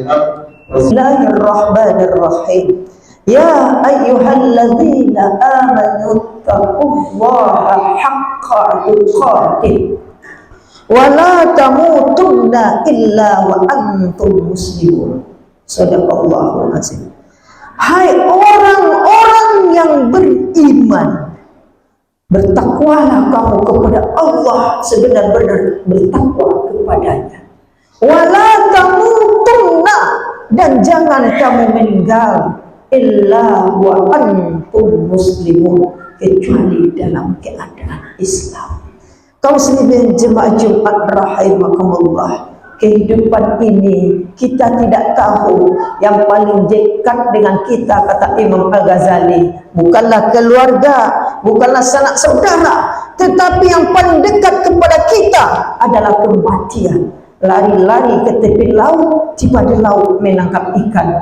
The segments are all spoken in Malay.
Bismillahirrahmanirrahim. Ya ayyuhalladzina amanu taqullaha haqqa tuqatih wa la tamutunna illa wa antum muslimun. Shadaqallahul azim. Hai orang-orang yang beriman, bertakwalah kamu kepada Allah sebenar-benar bertakwa kepadanya. Wala tamutunna, dan jangan kamu meninggal illa wa antum muslimun, kecuali dalam keadaan Islam. Kaum muslimin jemaah Jumat rahimakumullah, kehidupan ini kita tidak tahu. Yang paling dekat dengan kita, kata Imam Al-Ghazali, bukanlah keluarga, bukanlah sanak saudara, tetapi yang paling dekat kepada kita adalah kematian. Lari-lari ke tepi laut, tiba di laut menangkap ikan.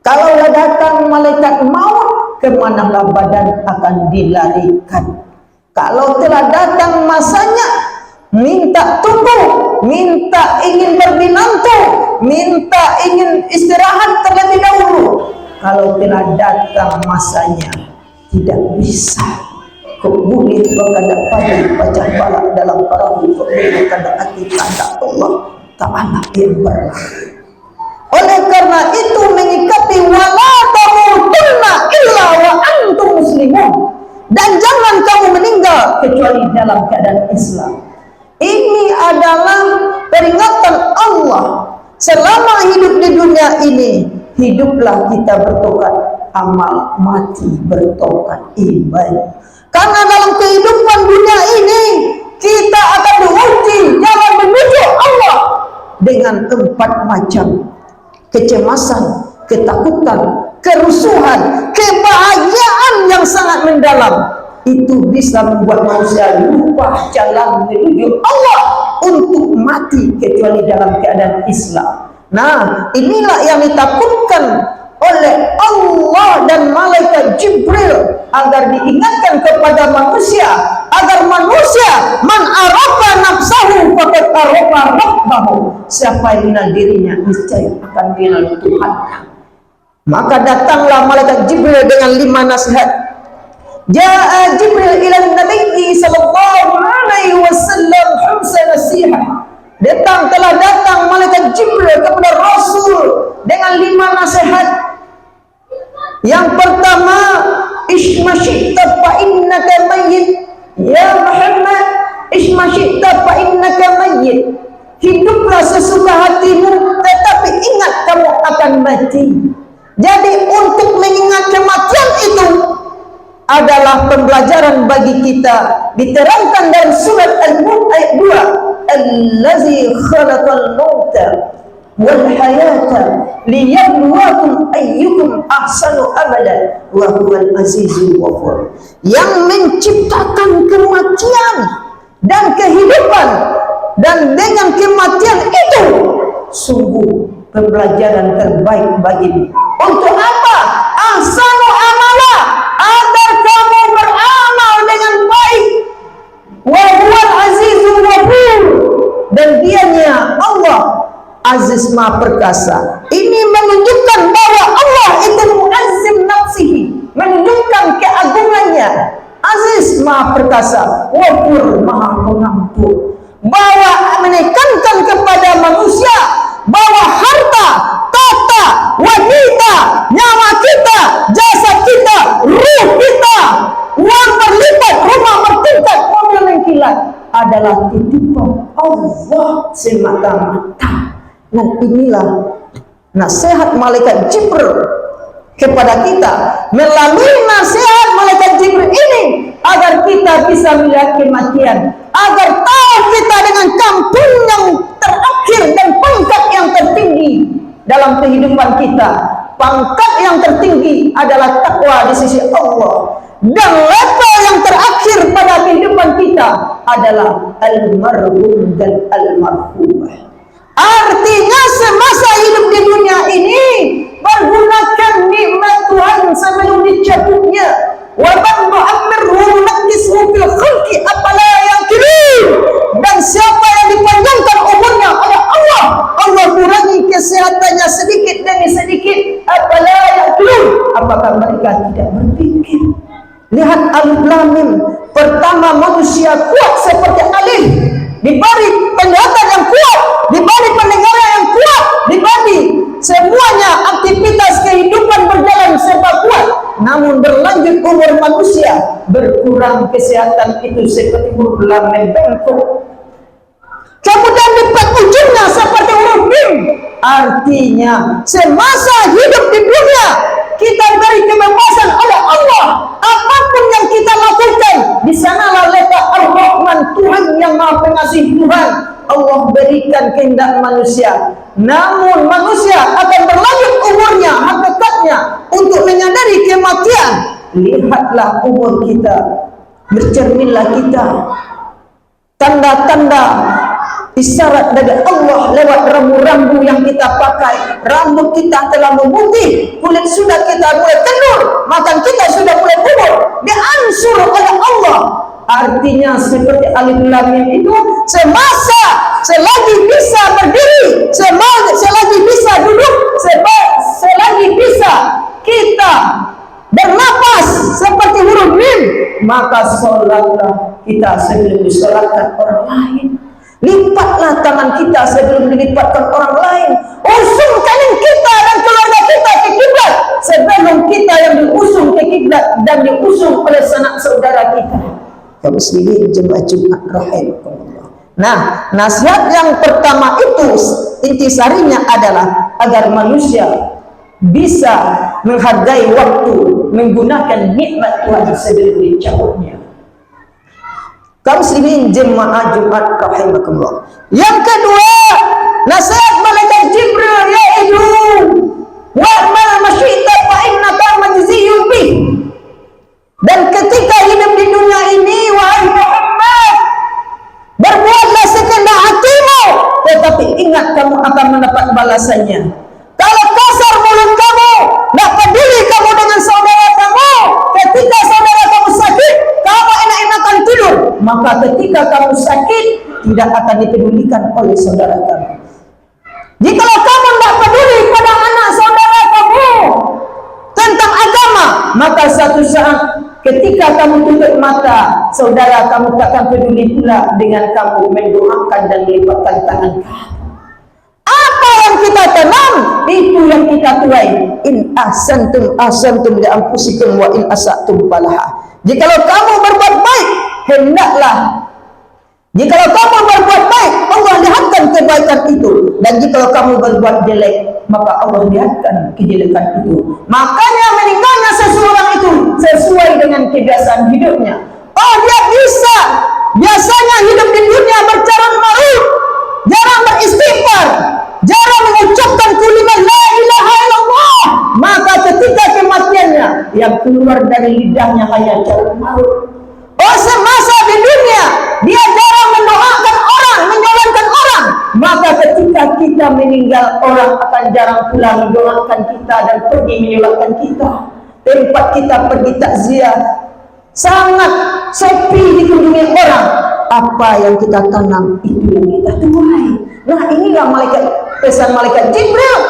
Kalaulah datang malaikat maut, kemanalah badan akan dilarikan. Kalau telah datang masanya, minta tunggu, minta ingin berbinantu, minta ingin istirahat terlebih dahulu. Kalau telah datang masanya, tidak bisa. Kebuli berkadang pagi baca balak dalam perahu, kebuli berkadang hati tanda Allah Ta'ala yang berlaku. Oleh karena itu menyikapi wala tamutunna illa wa antum muslimun, dan jangan kamu meninggal kecuali dalam keadaan Islam. Ini adalah peringatan Allah. Selama hidup di dunia ini, hiduplah kita bertokat amal, mati bertokat iman. Karena dalam kehidupan dunia ini kita akan diuji jalan menuju Allah dengan 4 macam kecemasan, ketakutan, kerusuhan, kebahagiaan yang sangat mendalam. Itu bisa membuat manusia lupa jalan menuju Allah untuk mati kecuali dalam keadaan Islam. Nah, inilah yang ditakutkan oleh Allah dan malaikat Jibril agar diingatkan kepada manusia, agar manusia man arafa nafsahu faqad arafa rabbahu, siapa yang mengenal dirinya niscaya akan mengenal Tuhannya. Maka datanglah malaikat Jibril dengan 5 nasihat. Ja'a Jibril ila Nabi sallallahu alaihi wasallam khamsa nasihat. Telah datang malaikat Jibril kepada Rasul dengan 5 nasihat. Yang pertama, isma syi'ta fa innaka mayyit. Ya Muhammad, isma syi'ta fa innaka mayyit. Hiduplah sesuka hatimu, tetapi ingat kamu akan mati. Jadi untuk mengingat kematian itu adalah pembelajaran bagi kita. Diterangkan dalam surat Al-Mulk ayat 2, allazi khalaqal mauta wal hayata liyabluwakum ayyukum ahsanu amala wa huwal azizul ghafur, yang menciptakan kematian dan kehidupan, dan dengan kematian itu sungguh pembelajaran terbaik bagimu. Untuk apa? Ahsanu amala, agar kamu beramal dengan baik. Wa huwal azizul ghafur, dan dianya Allah Aziz Maha Perkasa. Ini menunjukkan bahwa Allah itu muazzim nafsihi, menunjukkan keagungannya. Aziz Maha Perkasa, Ghafur Maha Pengampun. Bahwa menekankan kepada manusia bahwa harta, tata, wanita, nyawa kita, jasa kita, ruh kita, uang berlipat, rumah bertingkat, mobil mengkilat adalah titipan Allah semata-mata. Dan inilah nasihat malaikat Jibril kepada kita. Melalui nasihat malaikat Jibril ini, agar kita bisa melihat kematian, agar tahu kita dengan kampung yang terakhir dan pangkat yang tertinggi dalam kehidupan kita. Pangkat yang tertinggi adalah takwa di sisi Allah, dan level yang terakhir pada kehidupan kita adalah al-marhum dan al-marhumah. Artinya semasa hidup di dunia ini, pergunakan nikmat Tuhan sebelum dicabutnya. Wa man nu'ammirhu nunakkishu fil khalqi afala yaqilun. Dan siapa yang dipanjangkan umurnya oleh Allah, Allah kurangi kesehatannya sedikit mereka tidak berpikir. Lihat alif lam mim. Pertama manusia kuat seperti alif, diberi penglihatan yang kuat, diberi pendengaran yang kuat, diberi semuanya aktivitas kehidupan berjalan serba kuat. Namun berlanjut umur manusia, berkurang kesehatan itu seperti huruf lam mim bengkok. Kemudian di ujungnya seperti huruf mim. Artinya semasa hidup di dunia kita beri kebebasan oleh Allah. Apapun yang kita lakukan, di sanalah letak Ar-Rahman, Tuhan yang Maha Pengasih Tuhan. Allah berikan kehendak manusia. Namun manusia akan berlanjut umurnya, hakikatnya untuk menyadari kematian. Lihatlah umur kita, bercerminlah kita. Tanda-tanda isyarat dari Allah lewat rambu-rambu yang kita pakai. Rambut kita telah memutih, kulit sudah kita mulai kendur, makan kita sudah mulai kubur, diansur oleh Allah. Artinya seperti alif lam mim itu, semasa selagi bisa berdiri, selagi bisa duduk, selagi bisa kita bernapas seperti huruf mim, maka sholatlah kita sebelum disolatkan orang lain. Lipatlah tangan kita sebelum dilipatkan orang lain. Usung kanan kita dan keluarga kita ke kiblat sebelum kita yang diusung ke kiblat dan diusung oleh sanak saudara kita. Kaum muslimin jemaah Jumat rahimakumullah. Nah, nasihat yang pertama itu intisarinya adalah agar manusia bisa menghargai waktu, menggunakan nikmat Tuhan sebelum dicabutnya. Kaum muslimin jemaah Jumat rahimakumullah. Yang kedua, nasihat malaikat Jibril yaitu wa'mal masyita fa innaka majziyun bih. Dan ketika hidup di dunia ini, wahai Muhammad, berbuatlah sekehendak hatimu, tetapi ingat kamu akan mendapat balasannya. Kalau kasar mulut kamu, tidak peduli kamu dengan saudara kamu, ketika saudara kamu sakit, kamu enak-enakan tidur, maka ketika kamu sakit tidak akan dipedulikan oleh saudara kamu. Jikalau kamu tidak peduli pada anak saudara kamu tentang agama, maka satu saat ketika kamu tutup mata, saudara kamu takkan peduli pula dengan kamu mendoakan dan melipatkan tangan kamu. Apa yang kita tanam, itu yang kita tuai. In ahsantum ahsantum li anfusikum wa in asatum falaha. Jikalau kamu berbuat baik, hendaklah. Jikalau kamu berbuat baik, Allah lihatkan kebaikan itu. Dan jikalau kamu berbuat jelek, maka Allah lihatkan kejelekan itu. Makanya meninggalnya seseorang itu sesuai dengan kebiasaan hidupnya. Oh, dia bisa biasanya hidup di dunia bercarut marut, jarang beristighfar, jarang mengucapkan kalimat la ilaha illallah. Maka ketika kematiannya, yang keluar dari lidahnya hanya carut marut. Oh, semasa di dunia dia jarang mendoakan orang, menjalankan orang, maka ketika kita meninggal, orang akan jarang pula mendoakan kita dan pergi menyolatkan kita. Tempat kita pergi takziah sangat sepi dikunjungi orang. Apa yang kita tanam, itu yang kita tuai. Nah, inilah pesan malaikat Jibril.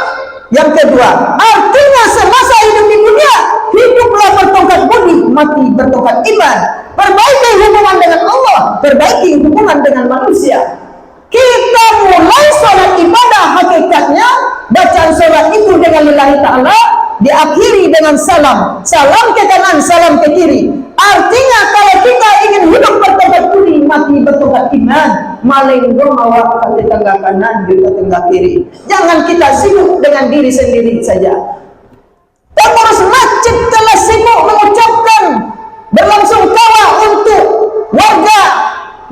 Yang kedua, artinya semasa hidup di dunia, hiduplah bertongkat budi, mati bertongkat iman. Perbaiki hubungan dengan Allah, perbaiki hubungan dengan manusia. Kita mulai sholat ibadah hakikatnya, bacaan sholat itu dengan lillahi ta'ala, diakhiri dengan salam. Salam ke kanan, salam ke kiri. Artinya kalau kita ingin hidup bertongkat budi, mati bertongkat iman, maling mawa ke tetangga kanan, ke tetangga kiri. Jangan kita sibuk dengan diri sendiri saja. Pengurus masjid telah sibuk mengucapkan berlangsung tawa untuk warga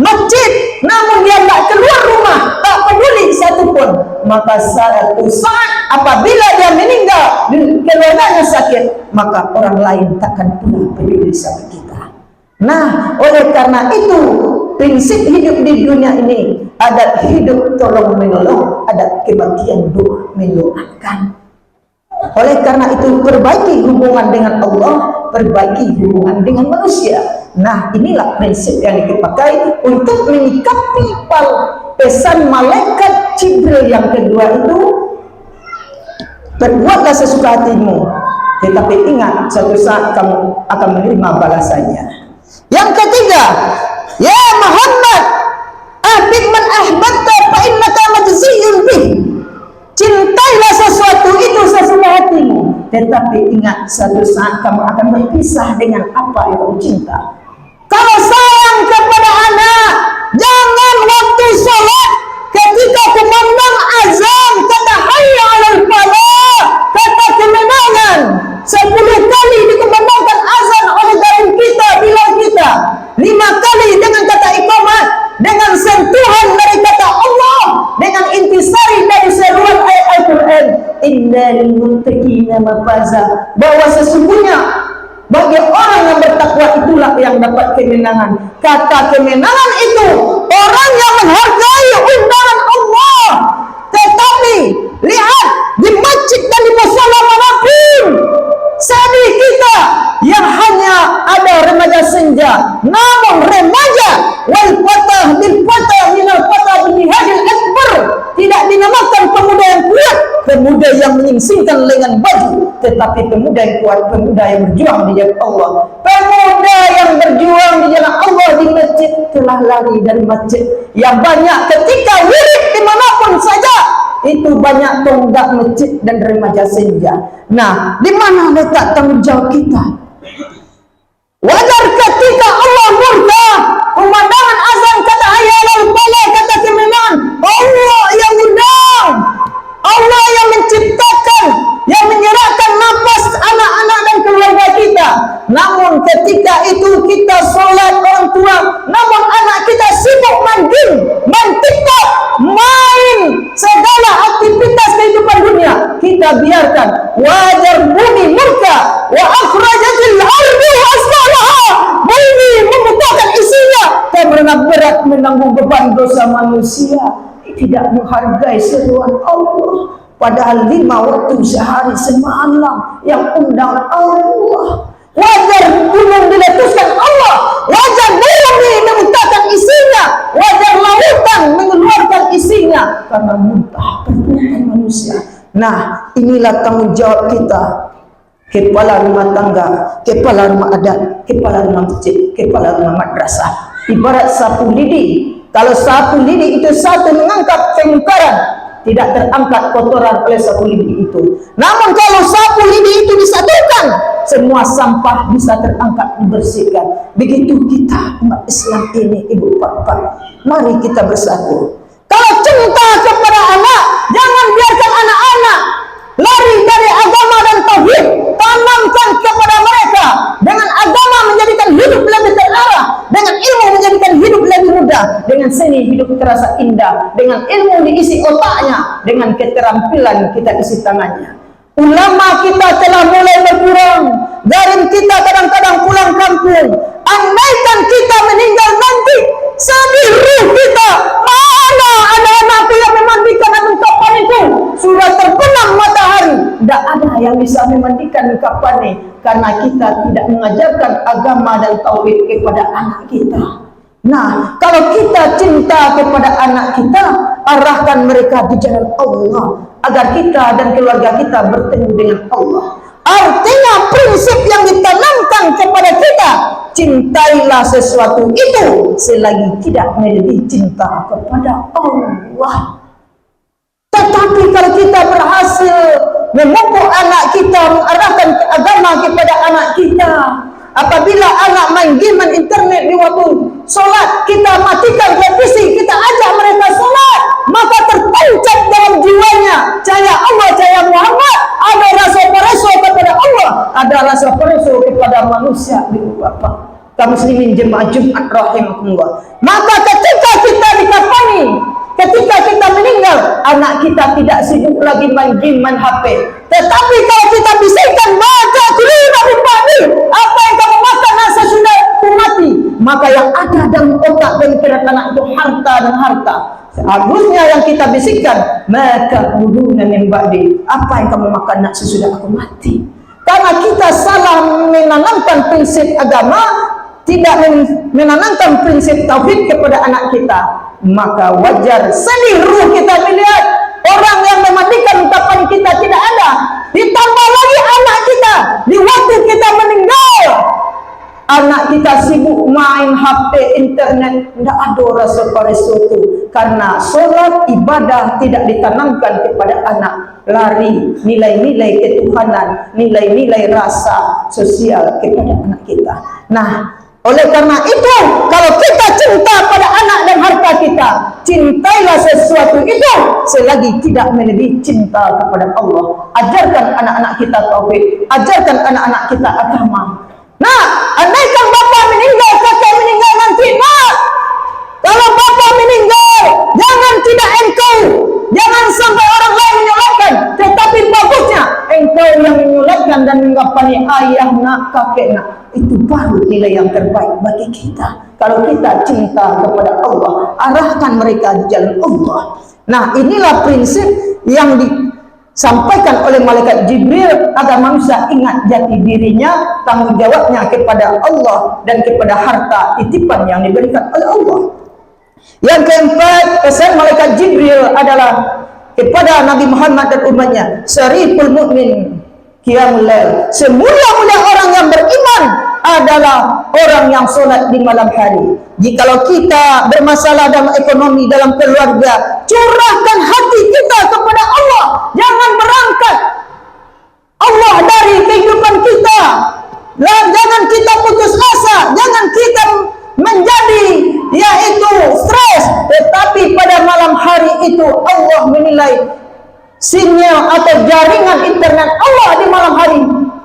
masjid, namun dia tak keluar rumah, tak peduli satupun. Maka satu saat apabila dia meninggal, keluarganya sakit, maka orang lain takkan pula peduli sama kita. Nah, oleh karena itu prinsip hidup di dunia ini ada hidup tolong menolong, ada kebaktian doa mendoakan. Oleh karena itu perbaiki hubungan dengan Allah, perbaiki hubungan dengan manusia. Nah, inilah prinsip yang dipakai untuk menyikapi pesan malaikat Jibril yang kedua itu. Perbuatlah sesuka hatimu, Tetapi ingat, suatu saat kamu akan menerima balasannya. Yang ketiga, ya Muhammad, ahbib man ahbabta fa innaka majziyun bih. Cintailah sesuatu itu sesuai hatimu, tetapi ingat, suatu saat kamu akan berpisah dengan apa yang kamu cinta. Kalau sayang kepada anak, jangan waktu sholat ketika kumandang azan kata hayya 'alal falah, kata kemenangan 10 kali dikumandangkan azan oleh garing kita, bilal kita, 5 kali dengan kata iqamat, dengan sentuhan dari kata Allah, dengan intisari dari seruan ayat Al-Quran, innal muttaqina mafaza, bahwa sesungguhnya bagi orang yang bertakwa itulah yang dapat kemenangan. Kata kemenangan itu orang yang menghargai undangan Allah. Tetapi lihat, di masjid dan di musala manapun sedih kita yang hanya ada remaja senja, namun remaja wal fatah bil fatah minal fatah bil hadil akbar tidak dinamakan pemuda yang kuat, pemuda yang menyingsingkan lengan baju, tetapi pemuda yang kuat, pemuda yang berjuang di jalan Allah. Pemuda yang berjuang di jalan Allah di masjid telah lari dari masjid. Yang banyak ketika wirid dimanapun saja itu banyak tonggak masjid dan remaja senja. Nah, di mana letak tanggung jawab kita? Wajar ketika Allah murka, pemandangan azan kata hayya 'alal falah, kata kemenangan, Allah yang undang, Allah yang menciptakan, yang menyerahkan nafas anak-anak dan keluarga kita. Namun ketika itu kita sholat orang tua, namun anak kita sibuk main game, main TikTok, main segala aktivitas kehidupan dunia, kita biarkan. Wajar bumi murka, wa akhrajatil ardu asqalaha, bumi membutakan isinya karena berat menanggung beban dosa manusia. Tidak menghargai seruan Allah, padahal 5 waktu sehari semalam yang undang Allah. Wajar gunung diletuskan Allah, wajar bumi memuntahkan isinya, wajar lautan mengeluarkan isinya karena muntah perbuatan manusia. Nah, inilah tanggung jawab kita, kepala rumah tangga, kepala rumah adat, kepala rumah masjid, kepala rumah madrasah. Ibarat sapu lidi. Kalau sapu lidi itu satu mengangkat kemungkaran, tidak terangkat kotoran oleh sapu lidi itu. Namun kalau sapu lidi itu disatukan, semua sampah bisa terangkat, dibersihkan. Begitu kita umat Islam ini, ibu bapak, mari kita bersatu. Kalau cinta kepada anak, jangan biarkan anak-anak lari dari agama dan tauhid. Tanamkan kepada mereka dengan agama menjadikan hidup lebih terarah, dengan ilmu menjadikan hidup lebih mudah, dengan seni hidup terasa indah, dengan ilmu diisi otaknya, dengan keterampilan kita isi tangannya. Ulama kita telah mulai berkurang, garim kita kadang-kadang pulang kampung. Andaikan kita meninggal nanti, sedih ruh kita, mana anak-anakku yang memandikan anak kapan itu sudah terbenam matahari. Tidak ada yang bisa memandikan kapan ini, karena kita tidak mengajarkan agama dan tauhid kepada anak kita. Nah, kalau kita cinta kepada anak kita, arahkan mereka di jalan Allah, agar kita dan keluarga kita bertemu dengan Allah. Artinya prinsip yang ditanamkan kepada kita, cintailah sesuatu itu selagi tidak melebihi cinta kepada Allah. Tetapi kalau kita berhasil memupuk anak kita, mengarahkan agama kepada anak kita, apabila anak main game internet di waktu sholat, kita matikan televisi, kita ajak mereka sholat, maka tertancap dalam jiwanya cahaya Allah, cahaya Muhammad. Ada rasa pereso kepada Allah, ada rasa pereso kepada manusia. Ibu bapak, kaum muslimin jemaah Jumat rahimahumullah. Maka ketika kita dikafani, ketika kita meninggal, anak kita tidak sibuk lagi main game, main HP. Tetapi kalau kita bisikkan, maka kelima bimani, apa yang kamu makan sesudah mati, maka yang ada dalam otak dan pikiran anak itu harta dan harta. Seharusnya yang kita bisikkan, maka buduna min ba'di, apa yang kamu makan nak sesudah aku mati. Karena kita salah menanamkan prinsip agama, tidak menanamkan prinsip tauhid kepada anak kita, maka wajar sedih ruh kita melihat orang yang memandikan kapan kita tidak ada. Ditambah lagi anak kita, di waktu kita meninggal, anak kita sibuk main HP, internet, tidak ada rasa paresutu. Karena sholat ibadah tidak ditanamkan kepada anak. Lari nilai-nilai ketuhanan, nilai-nilai rasa sosial kepada anak kita. Nah, oleh karena itu, kalau kita cinta pada anak dan harta kita, cintailah sesuatu itu selagi tidak melebihi cinta kepada Allah. Ajarkan anak-anak kita tauhid, ajarkan anak-anak kita agama. Nah, andaikan bapa meninggal, kakek meninggal nanti, nah, kalau bapa meninggal, jangan tidak engkau, jangan sampai orang lain menyolahkan, tetapi bagusnya engkau yang menyolahkan dan menggapani ayah nak, kakek nak. Itu baru nilai yang terbaik bagi kita. Kalau kita cinta kepada Allah, arahkan mereka di jalan Allah. Nah, inilah prinsip yang disampaikan oleh malaikat Jibril agar manusia ingat jati dirinya, tanggung jawabnya kepada Allah dan kepada harta titipan yang diberikan oleh Allah. Yang keempat, pesan malaikat Jibril adalah kepada Nabi Muhammad dan umatnya, syariful mu'min qiyamul lail. Semulia-mulia orang yang beriman adalah orang yang sholat di malam hari. Jikalau kita bermasalah dalam ekonomi, dalam keluarga, curahkan hati kita kepada Allah. Jangan berangkat Allah dari kehidupan kita. Jangan kita putus asa, jangan kita menjadi yaitu stres. Tetapi pada malam hari itu Allah menilai sinyal atau jaringan internet Allah di malam hari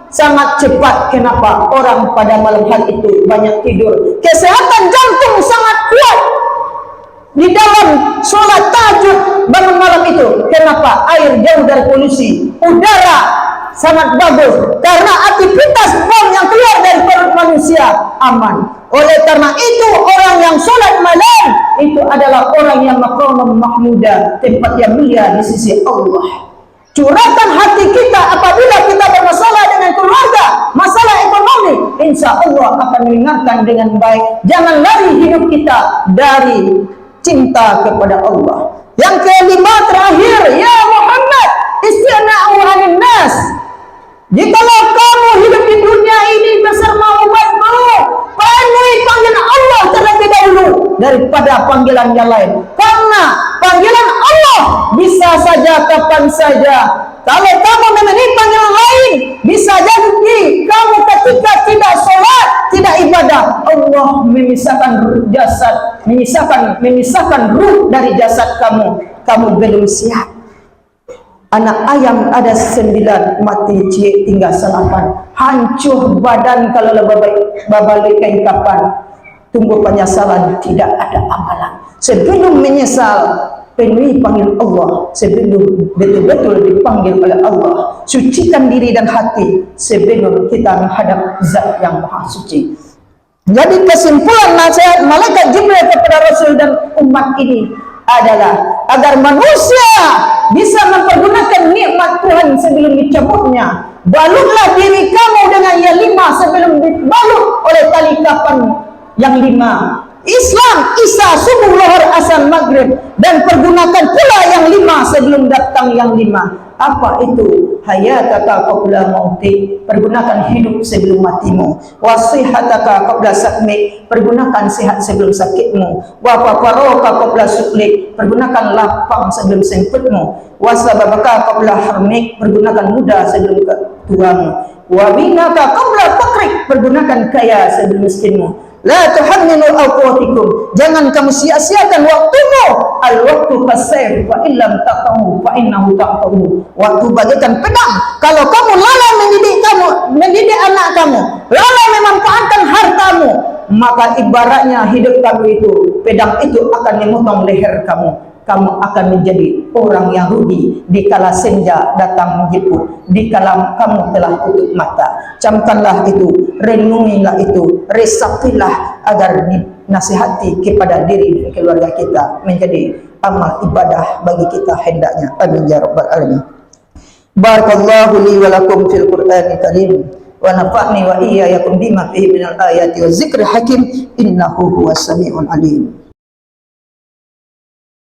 sangat cepat. Kenapa? Orang pada malam hari itu banyak tidur. Kesehatan jantung sangat kuat di dalam sholat tahajud bangun malam itu. Kenapa? Air jauh dari polusi, udara sangat bagus, karena aktivitas bom yang keluar dari perut manusia aman. Oleh karena itu, orang yang sholat malam itu adalah orang yang maqamam mahmuda, tempat yang mulia di sisi Allah. Curahkan hati kita apabila kita bermasalah dengan keluarga, masalah ekonomi, insya Allah akan mendengarkan dengan baik. Jangan lari hidup kita dari cinta kepada Allah. Yang kelima terakhir, ya Muhammad, istina'u 'anin nas. Jikalau kamu hidup di dunia ini bersama umatmu, penuhi panggilan Allah terlebih dahulu daripada panggilan yang lain. Karena panggilan Allah bisa saja kapan saja. Kalau kamu memenuhi panggilan lain, bisa jadi kamu ketika tidak sholat, tidak ibadah, Allah memisahkan ruh jasad, memisahkan ruh dari jasad kamu. Kamu belum siap. Anak ayam ada 9, mati tinggal 8. Hancur badan kalau babalik kain kapan. Tunggu penyesalan, tidak ada amalan. Sebelum menyesal, penuhi panggil Allah. Sebelum betul-betul dipanggil oleh Allah, sucikan diri dan hati sebelum kita menghadap Zat yang Maha Suci. Jadi kesimpulan nasihat malaikat Jibril kepada Rasul dan umat ini adalah agar manusia bisa mempergunakan nikmat Tuhan sebelum dicabutnya. Balutlah diri kamu dengan yang 5 sebelum dibalut oleh tali kafan yang 5. Islam, Isya, subuh, lohor, asar, maghrib, dan pergunakan pula yang 5 sebelum datang yang 5. Apa itu? Hayataka qabla mautik, pergunakan hidup sebelum matimu. Wasihataka qabla sakmik, pergunakan sehat sebelum sakitmu. Wa fafaraka qabla suklik, pergunakan lapang sebelum sempitmu. Wasababaka qabla harmik, pergunakan muda sebelum ketuamu. Wa binaka qabla fakrik, pergunakan kaya sebelum miskinmu. La tuhamminu awqatikum, jangan kamu sia-siakan waktumu. Al waktu kasir fa illam taqamu fa innahu taqamu. Waktu bagaikan pedang. Kalau kamu lalai mendidik anak kamu, lalai memanfaatkan hartamu, maka ibaratnya hidup kamu itu, pedang itu akan memotong leher kamu. Kamu akan menjadi orang yang rugi dikala senja datang menjemput, dikala kamu telah tutup mata. Camkanlah itu, renungilah itu, resapilah agar dinasihati kepada diri dan keluarga kita menjadi amal ibadah bagi kita hendaknya. Amin ya rabbal alamin. Barakallahu li wa lakum fil Qur'anil karim wa nafa'ni wa iyyakum bima fihi minal ayati wa zikril hakim innahu huwas samiul alim.